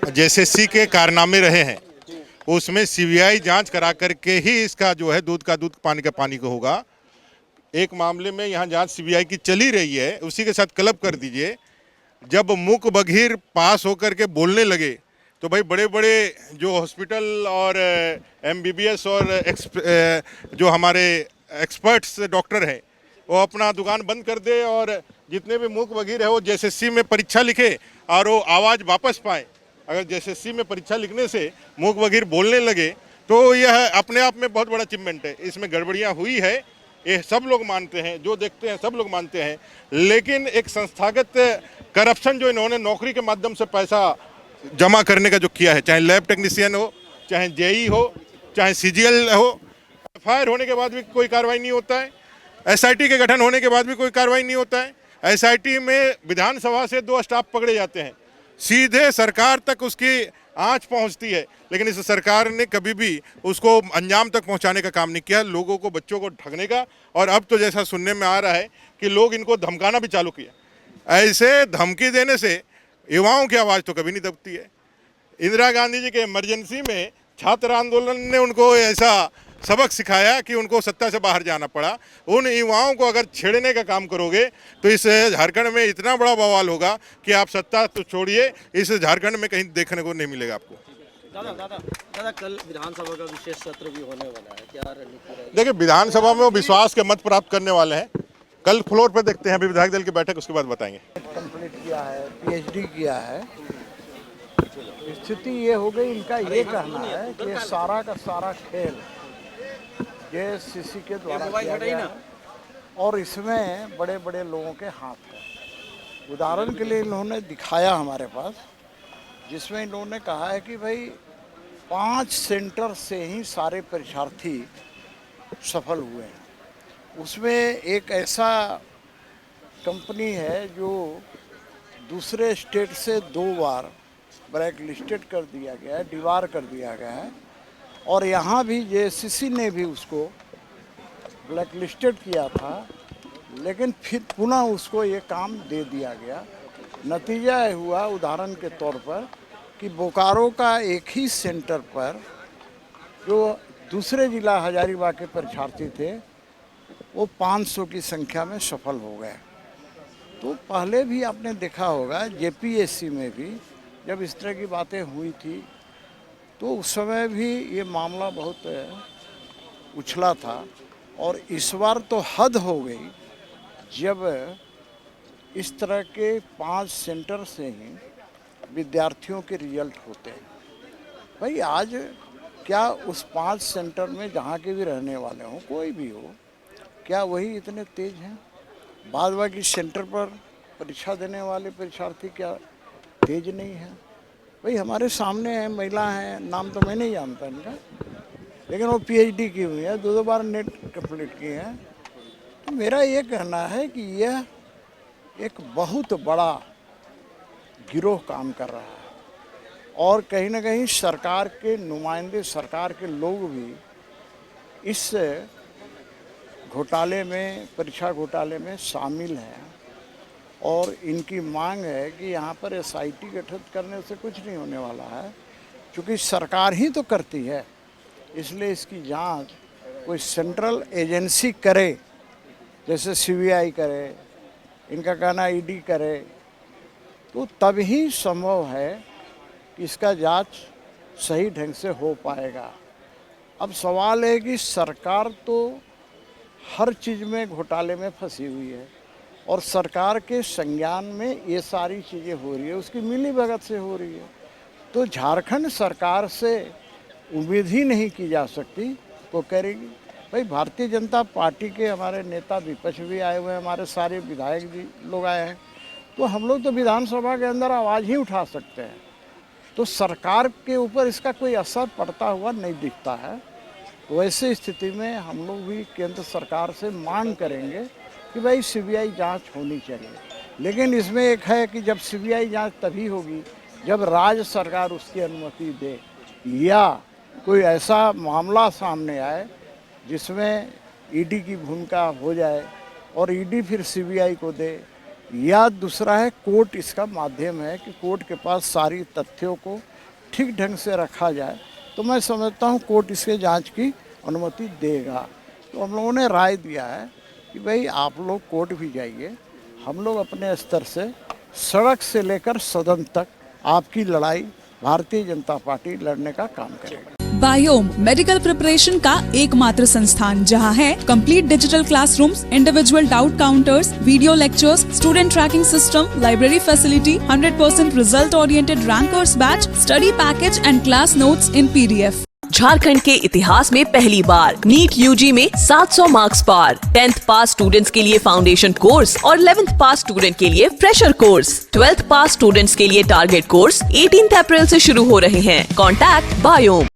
JSSC के कारनामे रहे हैं, उसमें सीबीआई जांच करा करके ही इसका जो है दूध का दूध पानी का पानी को होगा। एक मामले में यहाँ जांच सीबीआई की चली रही है, उसी के साथ क्लब कर दीजिए। जब मूक बधिर पास होकर के बोलने लगे तो भाई बड़े बड़े जो हॉस्पिटल और एमबीबीएस और जो हमारे एक्सपर्ट्स डॉक्टर हैं वो अपना दुकान बंद कर दे और जितने भी मूक बधिर है वो जेएसएससी में परीक्षा लिखे और वो आवाज़ वापस पाए। अगर जेएसएससी में परीक्षा लिखने से मूक बधिर बोलने लगे तो यह अपने आप में बहुत बड़ा अचीवमेंट है। इसमें गड़बड़ियाँ हुई है, ये सब लोग मानते हैं, जो देखते हैं सब लोग मानते हैं। लेकिन एक संस्थागत करप्शन जो इन्होंने नौकरी के माध्यम से पैसा जमा करने का जो किया है, चाहे लैब टेक्नीशियन हो, चाहे जेई हो, चाहे सीजीएल हो, एफआईआर होने के बाद भी कोई कार्रवाई नहीं होता है। एसआईटी के गठन होने के बाद भी कोई कार्रवाई नहीं होता है। एसआईटी में विधानसभा से 2 स्टाफ पकड़े जाते हैं, सीधे सरकार तक उसकी आंच पहुंचती है, लेकिन इस सरकार ने कभी भी उसको अंजाम तक पहुंचाने का काम नहीं किया, लोगों को, बच्चों को ठगने का। और अब तो जैसा सुनने में आ रहा है कि लोग इनको धमकाना भी चालू किया। ऐसे धमकी देने से युवाओं की आवाज़ तो कभी नहीं दबती है। इंदिरा गांधी जी के इमरजेंसी में छात्र आंदोलन ने उनको ऐसा सबक सिखाया कि उनको सत्ता से बाहर जाना पड़ा। उन युवाओं को अगर छेड़ने का काम करोगे तो इस झारखंड में इतना बड़ा बवाल होगा कि आप सत्ता तो छोड़िए, इस झारखंड में कहीं देखने को नहीं मिलेगा आपको। दादा कल विधानसभा का विशेष सत्र भी होने वाला है, क्या रणनीति रहेगी? देखिए, विधानसभा में वो विश्वास के मत प्राप्त करने वाले हैं। कल फ्लोर पर देखते हैं, अभी विधायक दल की बैठक, उसके बाद बताएंगे। कंप्लीट किया है, पीएचडी किया है। स्थिति ये हो गई, इनका ये कहना है कि ये सारा का सारा खेल जेएससीसी के द्वारा किया गया है और इसमें बड़े बड़े लोगों के हाथ है। उदाहरण के लिए इन्होंने दिखाया हमारे पास, जिसमें इन्होंने कहा है कि भाई 5 सेंटर से ही सारे परीक्षार्थी सफल हुए हैं। उसमें एक ऐसा कंपनी है जो दूसरे स्टेट से 2 बार ब्लैक लिस्टेड कर दिया गया है, डिबार कर दिया गया है, और यहाँ भी जेएससीसी ने भी उसको ब्लैक लिस्टेड किया था, लेकिन फिर पुनः उसको ये काम दे दिया गया। नतीजा हुआ, उदाहरण के तौर पर, कि बोकारो का एक ही सेंटर पर जो दूसरे ज़िला हजारीबाग के परीक्षार्थी थे वो 500 की संख्या में सफल हो गए। तो पहले भी आपने देखा होगा जेपीएससी में भी जब इस तरह की बातें हुई थी तो उस समय भी ये मामला बहुत उछला था, और इस बार तो हद हो गई जब इस तरह के 5 सेंटर से ही विद्यार्थियों के रिजल्ट होते हैं। भाई आज क्या उस 5 सेंटर में जहाँ के भी रहने वाले हों, कोई भी हो, क्या वही इतने तेज हैं? बाद बाकी सेंटर पर परीक्षा देने वाले परीक्षार्थी क्या तेज नहीं हैं? भाई हमारे सामने है, महिला हैं, नाम तो मैं नहीं जानता इनका, लेकिन वो पीएचडी की हुई है, 2 बार नेट कंप्लीट की है। तो मेरा ये कहना है कि यह एक बहुत बड़ा गिरोह काम कर रहा है, और कहीं ना कहीं सरकार के नुमाइंदे, सरकार के लोग भी इस घोटाले में, परीक्षा घोटाले में शामिल हैं, और इनकी मांग है कि यहाँ पर एसआईटी गठित करने से कुछ नहीं होने वाला है, क्योंकि सरकार ही तो करती है, इसलिए इसकी जांच कोई सेंट्रल एजेंसी करे, जैसे सीबीआई करे, इनका कहना ईडी करे, तो तब ही संभव है कि इसका जांच सही ढंग से हो पाएगा। अब सवाल है कि सरकार तो हर चीज़ में घोटाले में फंसी हुई है, और सरकार के संज्ञान में ये सारी चीज़ें हो रही है, उसकी मिलीभगत से हो रही है। तो झारखंड सरकार से उम्मीद ही नहीं की जा सकती वो करेगी। भाई भारतीय जनता पार्टी के हमारे नेता विपक्ष भी आए हुए हैं, हमारे सारे विधायक भी लोग आए हैं, तो हम लोग तो विधानसभा के अंदर आवाज़ ही उठा सकते हैं। तो सरकार के ऊपर इसका कोई असर पड़ता हुआ नहीं दिखता है। तो ऐसी स्थिति में हम लोग भी केंद्र सरकार से मांग करेंगे कि भाई सीबीआई जांच होनी चाहिए, लेकिन इसमें एक है कि जब सीबीआई जांच तभी होगी जब राज्य सरकार उसकी अनुमति दे, या कोई ऐसा मामला सामने आए जिसमें ईडी की भूमिका हो जाए और ईडी फिर सीबीआई को दे, या दूसरा है कोर्ट इसका माध्यम है कि कोर्ट के पास सारी तथ्यों को ठीक ढंग से रखा जाए, तो मैं समझता हूँ कोर्ट इसके जांच की अनुमति देगा। तो हम लोगों ने राय दिया है कि भाई आप लोग कोर्ट भी जाइए, हम लोग अपने स्तर से सड़क से लेकर सदन तक आपकी लड़ाई भारतीय जनता पार्टी लड़ने का काम करेगी। बायोम मेडिकल प्रिपरेशन का एकमात्र संस्थान जहां है complete digital classrooms, individual doubt counters, video lectures, student tracking system, library facility, 100% result oriented rankers batch, study package and class notes in PDF। Jharkhand के इतिहास में पहली बार नीट यूजी में 700 मार्क्स पार। 10th पास स्टूडेंट्स के लिए फाउंडेशन कोर्स और 11th पास student के लिए फ्रेशर कोर्स। 12th पास स्टूडेंट्स के लिए टारगेट कोर्स 18 अप्रैल से शुरू हो रहे हैं। Contact biome.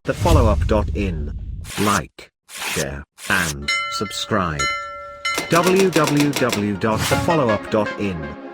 thefollowup.in. Like, share, and subscribe. www.thefollowup.in